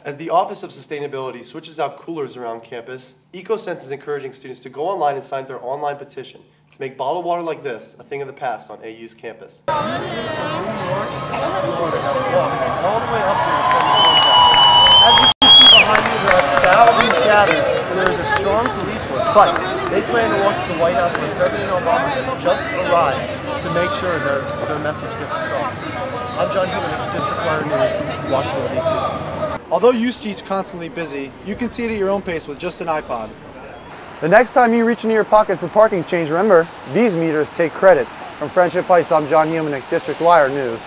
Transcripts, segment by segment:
As the Office of Sustainability switches out coolers around campus, EcoSense is encouraging students to go online and sign their online petition to make bottled water like this a thing of the past on AU's campus. All the way up to the As you can see behind me, there are thousands gathered, and there is a strong police force, but they plan to walk to the White House where President Obama has just arrived to make sure their message gets across. I'm John Humenick, District Wire News, Washington, D.C. Although U Street's constantly busy, you can see it at your own pace with just an iPod. The next time you reach into your pocket for parking change, remember, these meters take credit. From Friendship Heights, I'm John Humenick, District Wire News.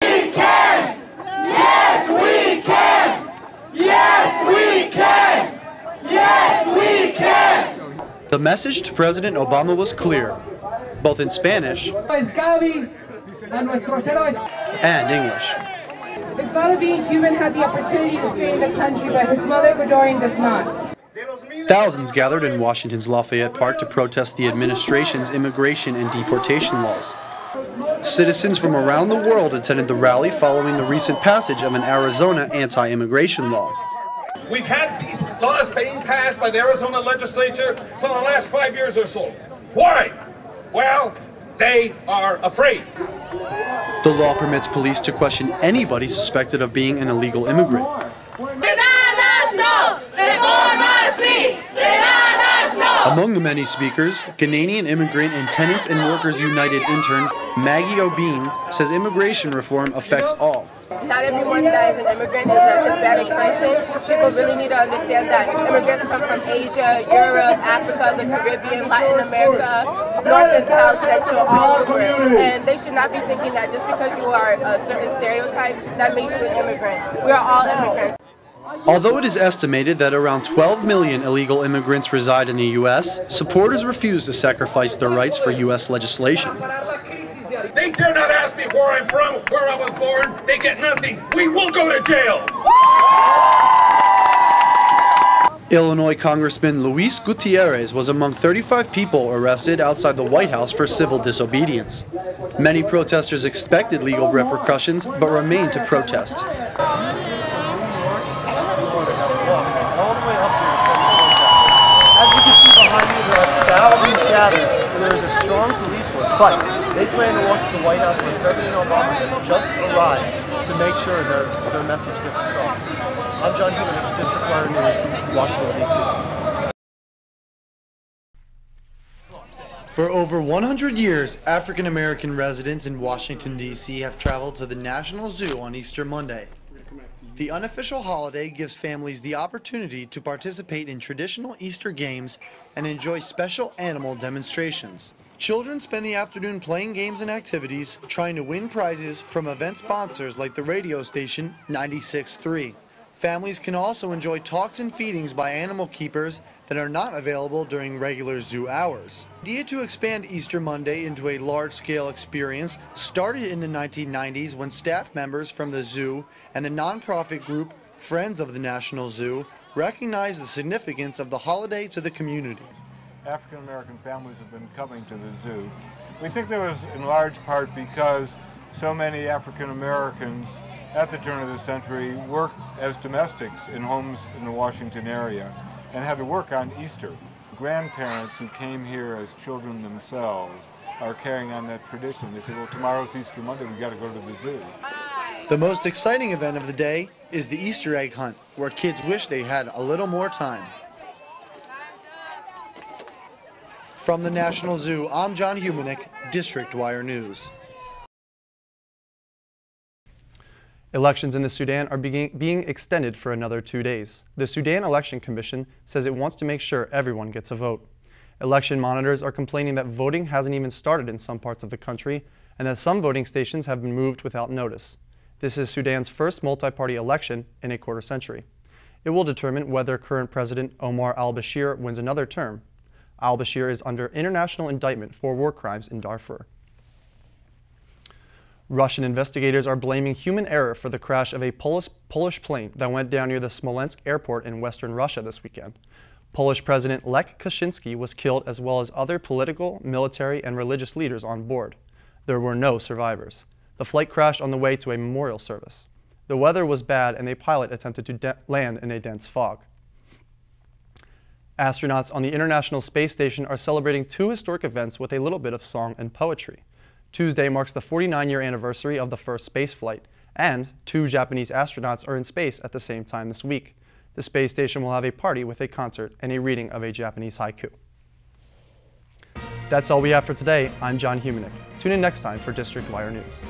We can! Yes, we can! Yes, we can! Yes, we can! The message to President Obama was clear, both in Spanish and English. His father, being Cuban, had the opportunity to stay in the country, but his mother, Ecuadorian, does not. Thousands gathered in Washington's Lafayette Park to protest the administration's immigration and deportation laws. Citizens from around the world attended the rally following the recent passage of an Arizona anti-immigration law. We've had these laws being passed by the Arizona legislature for the last 5 years or so. Why? Well, they are afraid. The law permits police to question anybody suspected of being an illegal immigrant. Among the many speakers, Ghanaian Immigrant and Tenants and Workers United intern Maggie Obin says immigration reform affects all. Not everyone that is an immigrant is a Hispanic person. People really need to understand that immigrants come from Asia, Europe, Africa, the Caribbean, Latin America, North and South, Central, all over. And they should not be thinking that just because you are a certain stereotype, that makes you an immigrant. We are all immigrants. Although it is estimated that around 12 million illegal immigrants reside in the U.S., supporters refuse to sacrifice their rights for U.S. legislation. They dare not ask me where I'm from, where I was born. They get nothing. We will go to jail. Illinois Congressman Luis Gutierrez was among 35 people arrested outside the White House for civil disobedience. Many protesters expected legal repercussions, but remained to protest. As you can see behind me, there are thousands gathered, and there is a strong police force, but they plan to walk to the White House where President Obama has just arrived to make sure their message gets across. I'm John Humenick, District Wire News, Washington, D.C. For over 100 years, African American residents in Washington, D.C. have traveled to the National Zoo on Easter Monday. The unofficial holiday gives families the opportunity to participate in traditional Easter games and enjoy special animal demonstrations. Children spend the afternoon playing games and activities, trying to win prizes from event sponsors like the radio station 96.3. Families can also enjoy talks and feedings by animal keepers that are not available during regular zoo hours. The idea to expand Easter Monday into a large-scale experience started in the 1990s when staff members from the zoo and the nonprofit group Friends of the National Zoo recognized the significance of the holiday to the community. African American families have been coming to the zoo. We think that was in large part because so many African Americans at the turn of the century worked as domestics in homes in the Washington area and had to work on Easter. Grandparents who came here as children themselves are carrying on that tradition. They say, well, tomorrow's Easter Monday, we've got to go to the zoo. The most exciting event of the day is the Easter egg hunt, where kids wish they had a little more time. From the National Zoo, I'm John Humenick, District Wire News. Elections in the Sudan are being extended for another 2 days. The Sudan Election Commission says it wants to make sure everyone gets a vote. Election monitors are complaining that voting hasn't even started in some parts of the country and that some voting stations have been moved without notice. This is Sudan's first multi-party election in a quarter century. It will determine whether current President Omar al-Bashir wins another term. Al-Bashir is under international indictment for war crimes in Darfur. Russian investigators are blaming human error for the crash of a Polish plane that went down near the Smolensk airport in western Russia this weekend. Polish President Lech Kaczynski was killed, as well as other political, military, and religious leaders on board. There were no survivors. The flight crashed on the way to a memorial service. The weather was bad and a pilot attempted to land in a dense fog. Astronauts on the International Space Station are celebrating two historic events with a little bit of song and poetry. Tuesday marks the 49-year anniversary of the first space flight, and 2 Japanese astronauts are in space at the same time this week. The space station will have a party with a concert and a reading of a Japanese haiku. That's all we have for today. I'm John Humenick. Tune in next time for District Wire News.